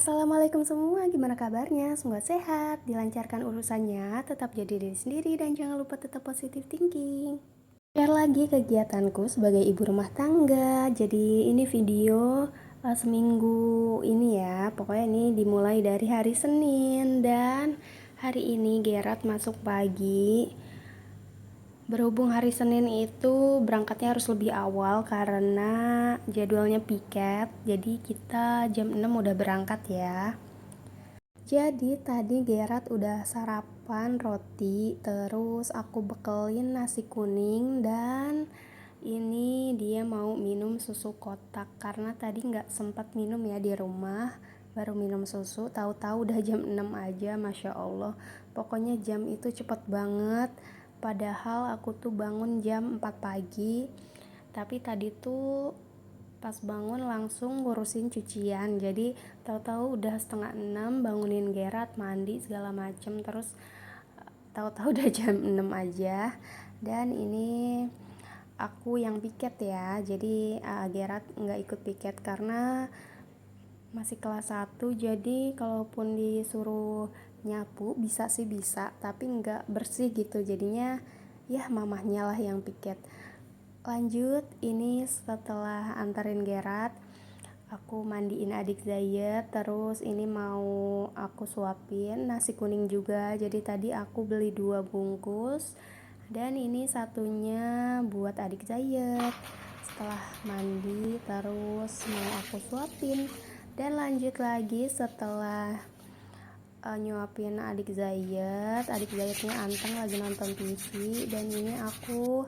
Assalamualaikum semua, gimana kabarnya? Semoga sehat, dilancarkan urusannya, tetap jadi diri sendiri dan jangan lupa tetap positive thinking. Share lagi kegiatanku sebagai ibu rumah tangga. Jadi ini video seminggu ini ya. Pokoknya ini dimulai dari hari Senin dan hari ini Gerard masuk pagi. Berhubung hari Senin itu berangkatnya harus lebih awal karena jadwalnya piket. Jadi kita jam 6 udah berangkat ya. Jadi tadi Gerard udah sarapan roti, terus aku bekelin nasi kuning dan ini dia mau minum susu kotak karena tadi nggak sempat minum ya di rumah, baru minum susu, tahu-tahu udah jam 6 aja, Masya Allah. Pokoknya jam itu cepet banget, padahal aku tuh bangun jam 4 pagi, tapi tadi tuh pas bangun langsung ngurusin cucian, jadi tahu-tahu udah setengah 6 bangunin Gerard mandi segala macem, terus tahu-tahu udah jam 6 aja. Dan ini aku yang piket ya, jadi Gerard nggak ikut piket karena masih kelas 1, jadi kalaupun disuruh nyapu bisa sih bisa, tapi nggak bersih gitu, jadinya ya mamahnya lah yang piket. Lanjut, ini setelah anterin Gerard, aku mandiin adik Zayed, terus ini mau aku suapin nasi kuning juga. Jadi tadi aku beli 2 bungkus dan ini satunya buat adik Zayed. Setelah mandi terus mau aku suapin dan lanjut lagi setelah nyuapin adik Zayednya anteng lagi nonton TV, dan ini aku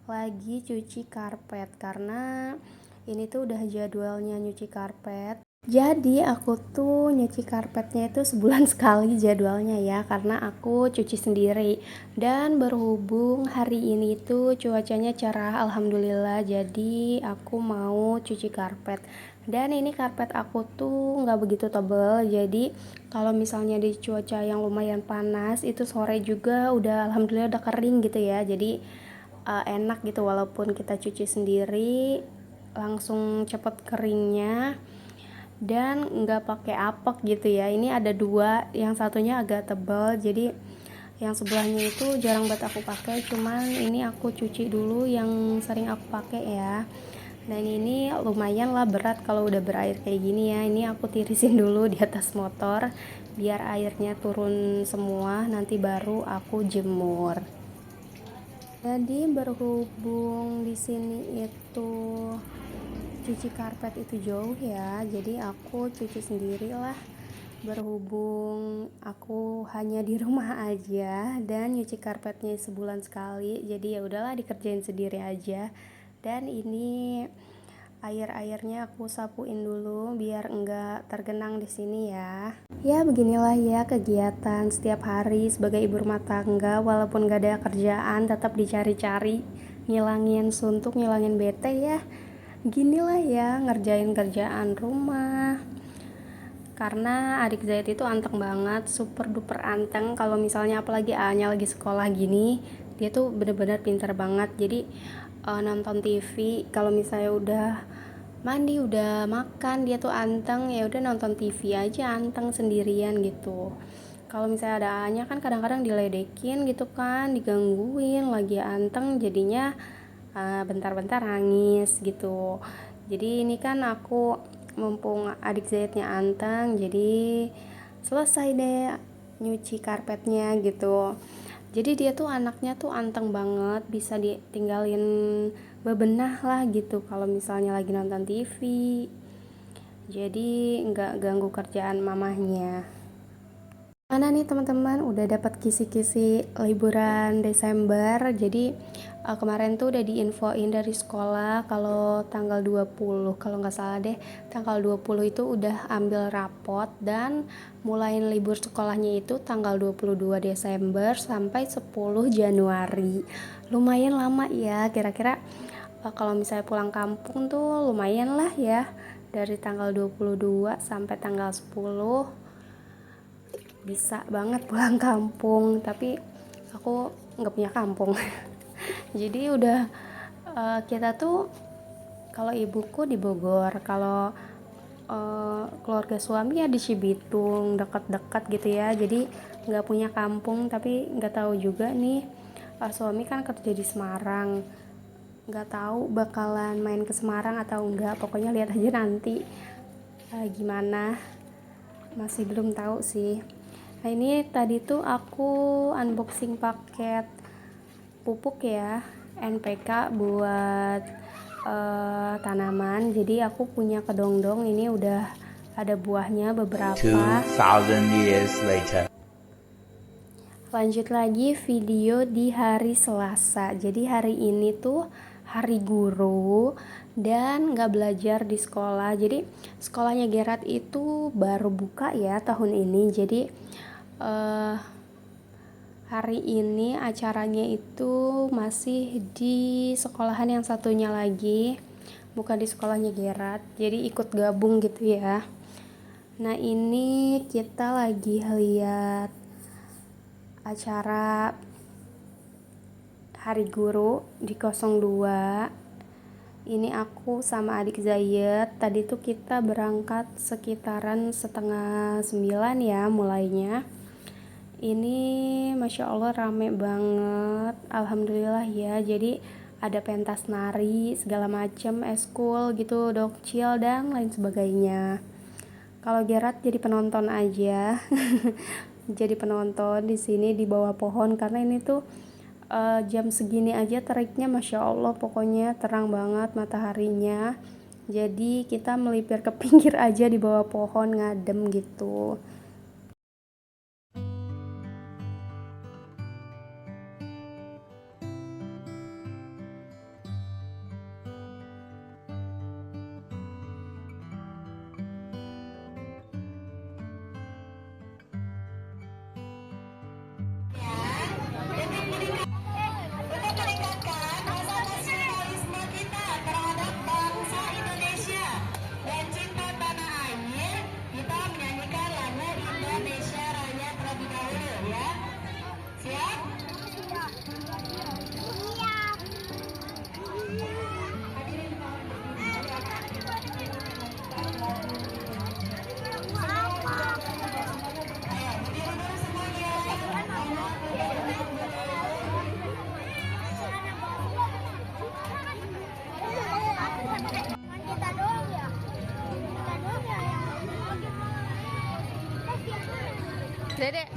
lagi cuci karpet karena ini tuh udah jadwalnya nyuci karpet. Jadi aku tuh nyuci karpetnya itu sebulan sekali jadwalnya ya, karena aku cuci sendiri. Dan berhubung hari ini tuh cuacanya cerah alhamdulillah, jadi aku mau cuci karpet. Dan ini karpet aku tuh nggak begitu tebal, jadi kalau misalnya di cuaca yang lumayan panas itu sore juga udah alhamdulillah udah kering gitu ya. Jadi enak gitu, walaupun kita cuci sendiri langsung cepet keringnya dan nggak pakai apek gitu ya. Ini ada 2, yang satunya agak tebal, jadi yang sebelahnya itu jarang banget aku pakai, cuman ini aku cuci dulu yang sering aku pakai ya. Dan ini lumayan lah berat kalau udah berair kayak gini ya. Ini aku tirisin dulu di atas motor biar airnya turun semua, nanti baru aku jemur. Jadi berhubung di sini itu cuci karpet itu jauh ya, jadi aku cuci sendiri lah. Berhubung aku hanya di rumah aja dan nyuci karpetnya sebulan sekali, jadi ya udahlah dikerjain sendiri aja. Dan ini air-airnya aku sapuin dulu biar enggak tergenang di sini ya. Ya beginilah ya kegiatan setiap hari sebagai ibu rumah tangga, walaupun gak ada kerjaan tetap dicari-cari, ngilangin suntuk, ngilangin bete ya. Ginilah ya ngerjain kerjaan rumah. Karena adik Zaid itu anteng banget, super duper anteng. Kalau misalnya apalagi A-nya lagi sekolah gini, dia tuh bener-bener pintar banget. Jadi nonton TV, kalau misalnya udah mandi udah makan dia tuh anteng, ya udah nonton TV aja anteng sendirian gitu. Kalau misalnya ada A-nya kan kadang-kadang diledekin gitu kan, digangguin lagi anteng, jadinya bentar-bentar nangis gitu. Jadi ini kan aku mumpung adik Zaidnya anteng, jadi selesai deh nyuci karpetnya gitu. Jadi dia tuh anaknya tuh anteng banget, bisa ditinggalin bebenah lah gitu kalau misalnya lagi nonton TV. Jadi nggak ganggu kerjaan mamahnya. Mana nih teman-teman udah dapat kisi-kisi liburan Desember. Jadi kemarin tuh udah diinfoin dari sekolah kalau tanggal 20, kalau nggak salah deh, tanggal 20 itu udah ambil rapot dan mulain libur sekolahnya itu tanggal 22 Desember sampai 10 Januari. Lumayan lama ya, kira-kira kalau misalnya pulang kampung tuh lumayan lah ya, dari tanggal 22 sampai tanggal 10 bisa banget pulang kampung, tapi aku nggak punya kampung. Jadi udah kita tuh, kalau ibuku di Bogor, kalau keluarga suami ya di Cibitung, dekat-dekat gitu ya, jadi nggak punya kampung. Tapi nggak tahu juga nih, suami kan kerja di Semarang, nggak tahu bakalan main ke Semarang atau enggak. Pokoknya lihat aja nanti gimana, masih belum tahu sih. Nah ini tadi tuh aku unboxing paket pupuk ya, NPK buat tanaman. Jadi aku punya kedongdong, ini udah ada buahnya beberapa. 2000 years later. Lanjut lagi video di hari Selasa. Jadi hari ini tuh hari guru dan nggak belajar di sekolah. Jadi sekolahnya Gerard itu baru buka ya tahun ini. Jadi hari ini acaranya itu masih di sekolahan yang satunya lagi, bukan di sekolahnya Gerard. Jadi ikut gabung gitu ya. Nah ini kita lagi lihat acara hari guru di 02. Ini aku sama adik Zayed. Tadi tuh kita berangkat sekitaran 8:30 ya mulainya. Ini Masya Allah rame banget, Alhamdulillah ya. Jadi ada pentas nari segala macem, eskul gitu, dokcil dan lain sebagainya. Kalau Gerard jadi penonton aja. Jadi penonton di sini di bawah pohon, karena ini tuh jam segini aja teriknya Masya Allah, pokoknya terang banget mataharinya. Jadi kita melipir ke pinggir aja di bawah pohon ngadem gitu. Dedek.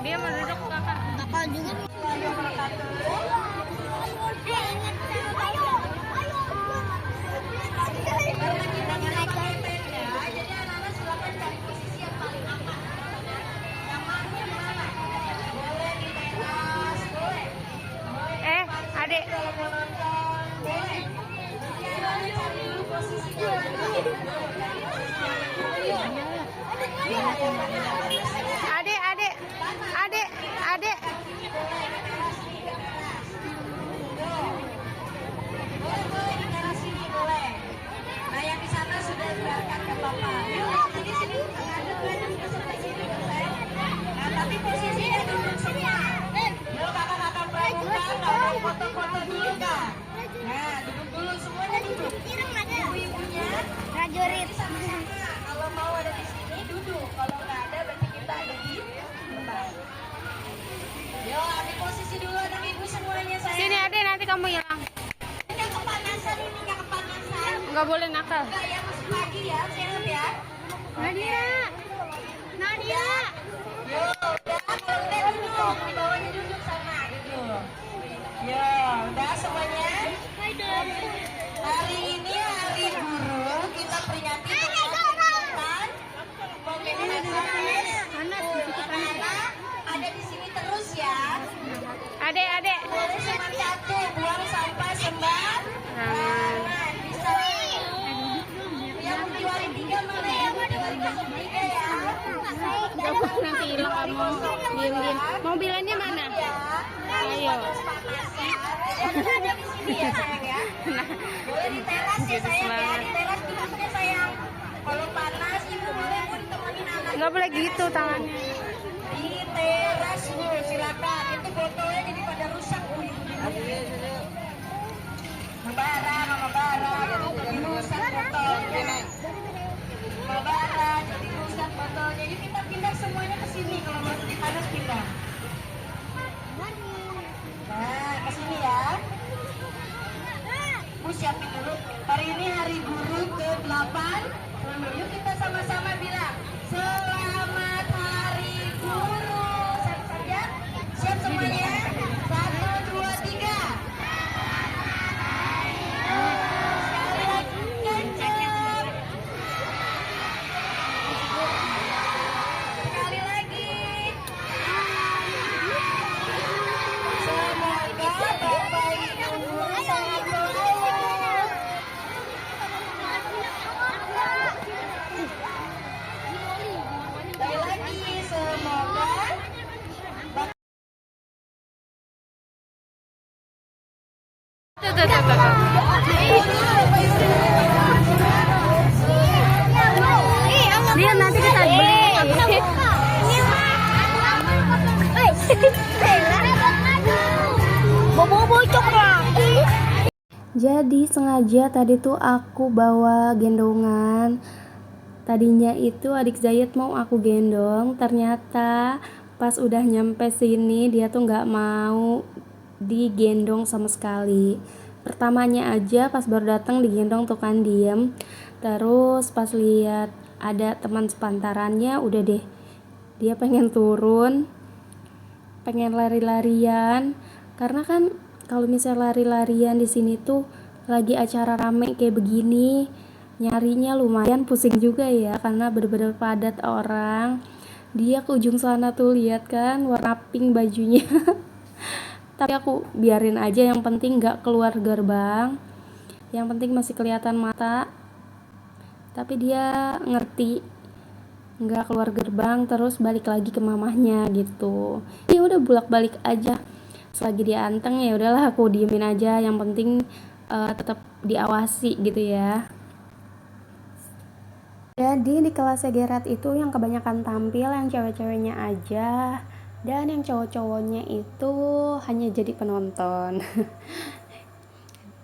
Dia mau duduk kakak. Kakak juga. Adik. Adik. Nah, yang di sana sudah dibiarkan ke Bapak. Jadi sini. Nah, tapi posisinya duduk semua. Yuk, kakak-kakak pramuka, mau foto-foto dulu, Kak. Nah, duduk dulu, semuanya duduk. Ibu-ibunya, prajurit. Kalau mau ada di sini, duduk. Kalau nggak ada, berarti kita ada di depan. Yuk, ambil posisi dulu anak ibu semuanya, sayang. Sini Adik, nanti kamu hilang. Nggak kepanasan ini, nggak kepanasan. Nggak boleh nakal. Enggak ya, masuk lagi ya, sehat ya. Nadia. Yuk, udah, kalau udah duduk, di bawahnya duduk sama, duduk. Ya, udah semuanya. Hari ini hari guru, kita peringati peringatan anak-anak ada di sini terus ya. Adik. Boleh cuma satu, buang sampah sembarangan. Bisa. Yang juara 3 Nanti hilang kamu. Diem. Mobilannya mana? Ayo. Boleh di teras ya sayang ya. Di teras duduknya sayang. Kalau panas ibu boleh pun temenin anak. Nggak boleh gitu tangannya. Di teras Bu, silakan. Itu fotonya jadi pada rusak Bu. Mama bara jadi rusak fotonya. Mama bara jadi rusak fotonya. Jadi kita pindah semuanya ke sini kalau masih panas pindah. Nah, ke sini ya. Bu siapin dulu. Hari ini hari guru ke-8. Yuk kita sama-sama bilang selamat hari guru. Siap? Siap semuanya? 1, 2, 3. Sekali lagi kencang. Sekali lagi. Semoga Bapak Ibu guru sehat selalu. Sekali lagi, semoga Dia nanti kita beli. Bobo coklat. Jadi sengaja tadi tuh aku bawa gendongan. Tadinya itu adik Zayed mau aku gendong, ternyata pas udah nyampe sini dia tuh nggak mau digendong sama sekali. Pertamanya aja pas baru datang digendong tuh kan diem. Terus pas lihat ada teman sepantarannya udah deh dia pengen turun, pengen lari-larian. Karena kan kalau misalnya lari-larian di sini tuh lagi acara rame kayak begini, nyarinya lumayan pusing juga ya karena bener-bener padat orang. Dia ke ujung sana tuh lihat kan warna pink bajunya. Tapi aku biarin aja, yang penting nggak keluar gerbang, yang penting masih kelihatan mata. Tapi dia ngerti nggak keluar gerbang, terus balik lagi ke mamahnya gitu. Ya udah bolak-balik aja. Selagi dia anteng ya udahlah aku diemin aja, yang penting tetap diawasi gitu ya. Jadi di kelas Gerat itu yang kebanyakan tampil yang cewek-ceweknya aja, dan yang cowok-cowoknya itu hanya jadi penonton.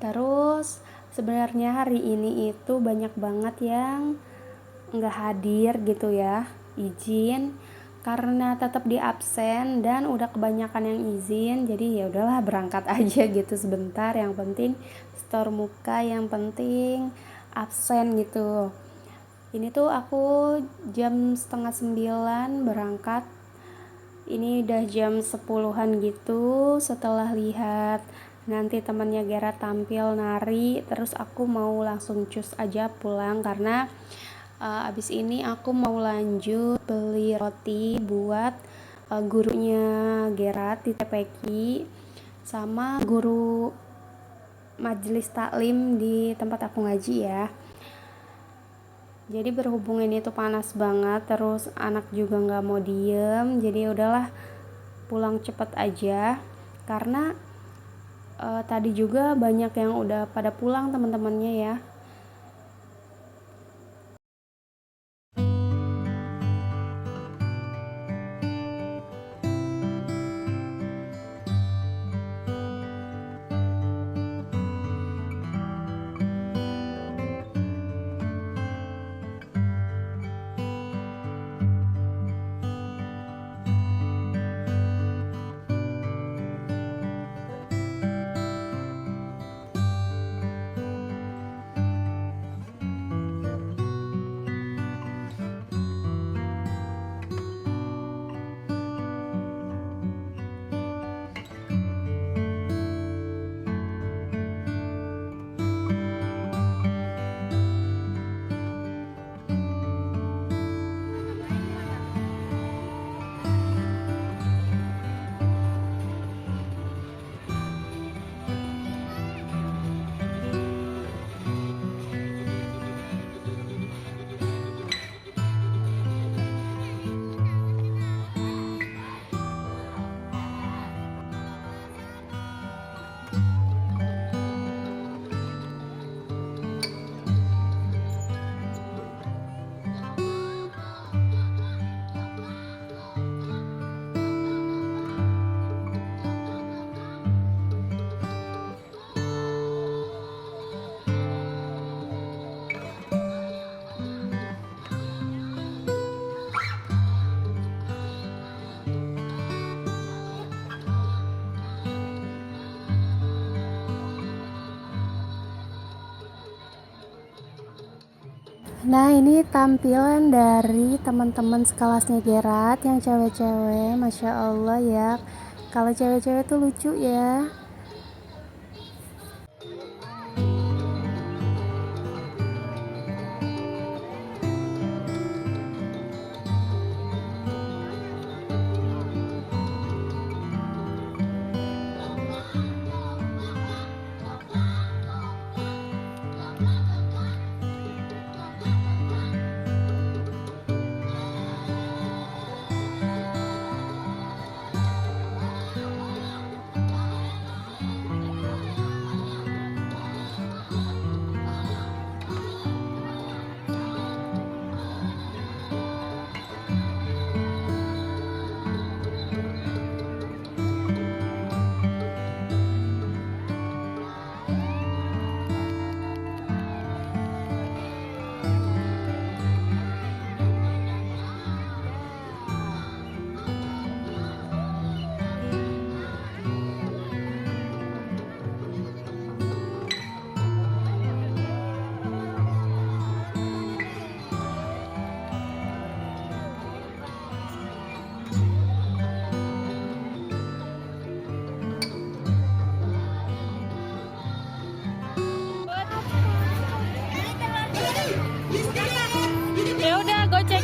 Terus sebenarnya hari ini itu banyak banget yang nggak hadir gitu ya, izin karena tetap di absen, dan udah kebanyakan yang izin, jadi ya udahlah berangkat aja gitu sebentar, yang penting store muka, yang penting absen gitu. Ini tuh aku jam 8:30 berangkat, ini udah jam 10-an gitu. Setelah lihat nanti temannya Gera tampil nari, terus aku mau langsung cus aja pulang karena abis ini aku mau lanjut beli roti buat gurunya Gerat di TPQ sama guru majelis taklim di tempat aku ngaji ya. Jadi berhubung ini tuh panas banget, terus anak juga nggak mau diem, jadi udahlah pulang cepet aja karena tadi juga banyak yang udah pada pulang teman-temannya ya. Nah, ini tampilan dari teman-teman sekelasnya Gerard yang cewek-cewek. Masya Allah ya, kalau cewek-cewek tuh lucu ya. Ya udah goceng.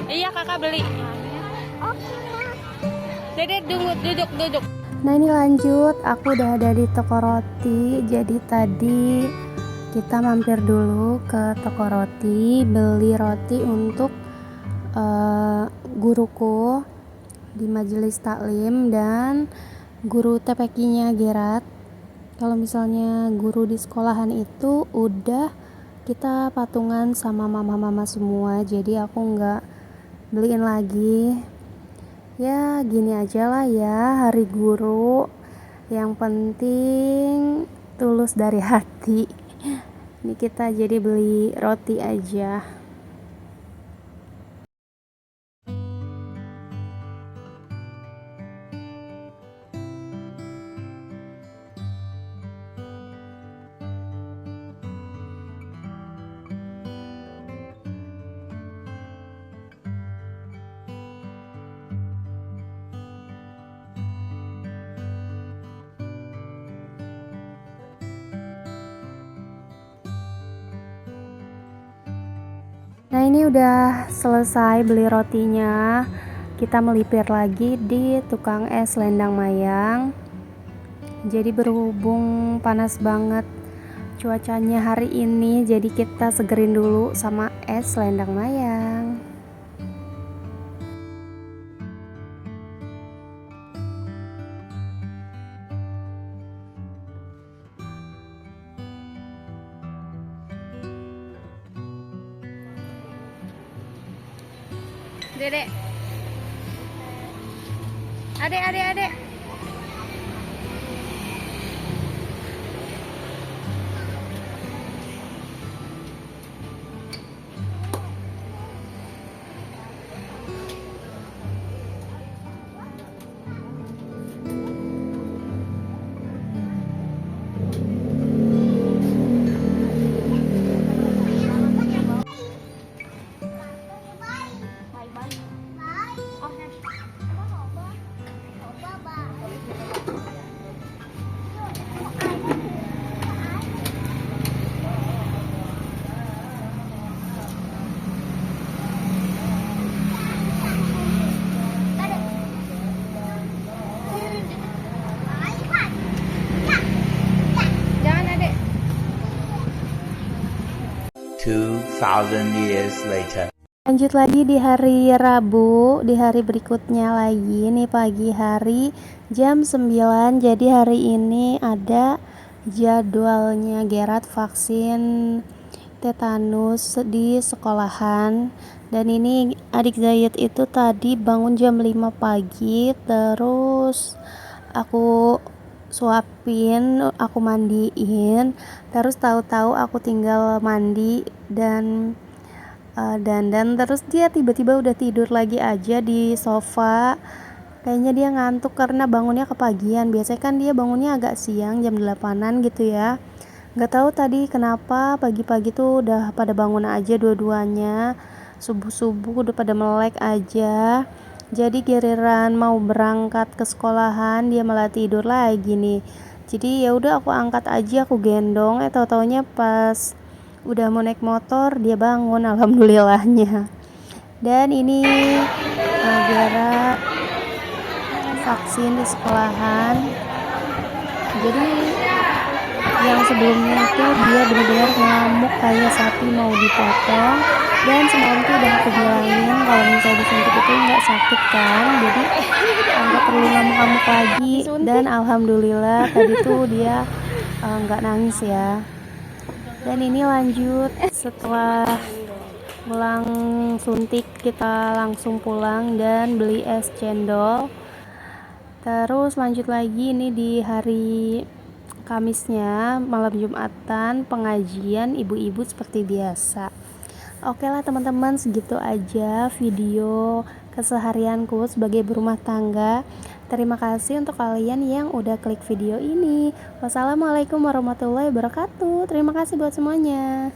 Iya kakak beli. Dede duduk. Nah, ini lanjut, aku udah ada di toko roti. Jadi tadi kita mampir dulu ke toko roti, beli roti untuk guruku di majelis taklim dan guru TPQ-nya Gerard. Kalau misalnya guru di sekolahan itu udah kita patungan sama mama-mama semua, jadi aku nggak beliin lagi. Ya gini aja lah ya, hari guru, yang penting tulus dari hati. Ini kita jadi beli roti aja. Nah, ini udah selesai beli rotinya. Kita melipir lagi di tukang es Lendang Mayang. Jadi berhubung panas banget cuacanya hari ini, jadi kita segerin dulu sama es Lendang Mayang. Dede. Adek. Jangan adek. 2,000 years later. Lanjut lagi di hari Rabu, di hari berikutnya lagi nih, pagi hari jam 9. Jadi hari ini ada jadwalnya Gerard vaksin tetanus di sekolahan. Dan ini adik Zayed itu tadi bangun jam 5 pagi, terus aku suapin, aku mandiin, terus tahu-tahu aku tinggal mandi dan dandan, terus dia tiba-tiba udah tidur lagi aja di sofa. Kayaknya dia ngantuk karena bangunnya kepagian. Biasanya kan dia bangunnya agak siang, jam 8-an gitu ya. Gak tahu tadi kenapa pagi-pagi tuh udah pada bangun aja dua-duanya. Subuh-subuh udah pada melek aja. Jadi giliran mau berangkat ke sekolahan dia malah tidur lagi nih. Jadi ya udah aku angkat aja, aku gendong. Tahu-taunya pas udah mau naik motor dia bangun, alhamdulillahnya. Dan ini gara vaksin di sekolahan. Jadi yang sebelumnya itu dia benar-benar ngamuk kayak sapi mau dipotong, dan semalam tuh udah aku bilangin kalau misalnya disuntik itu nggak sakit kan, jadi nggak perlu ngamuk-ngamuk lagi. Dan alhamdulillah tadi tuh dia nggak nangis ya. Dan ini lanjut setelah pulang suntik kita langsung pulang dan beli es cendol. Terus lanjut lagi ini di hari Kamisnya, malam Jumatan, pengajian ibu-ibu seperti biasa. Oke lah teman-teman, segitu aja video keseharianku sebagai berumah tangga. Terima kasih untuk kalian yang udah klik video ini. Wassalamualaikum warahmatullahi wabarakatuh. Terima kasih buat semuanya.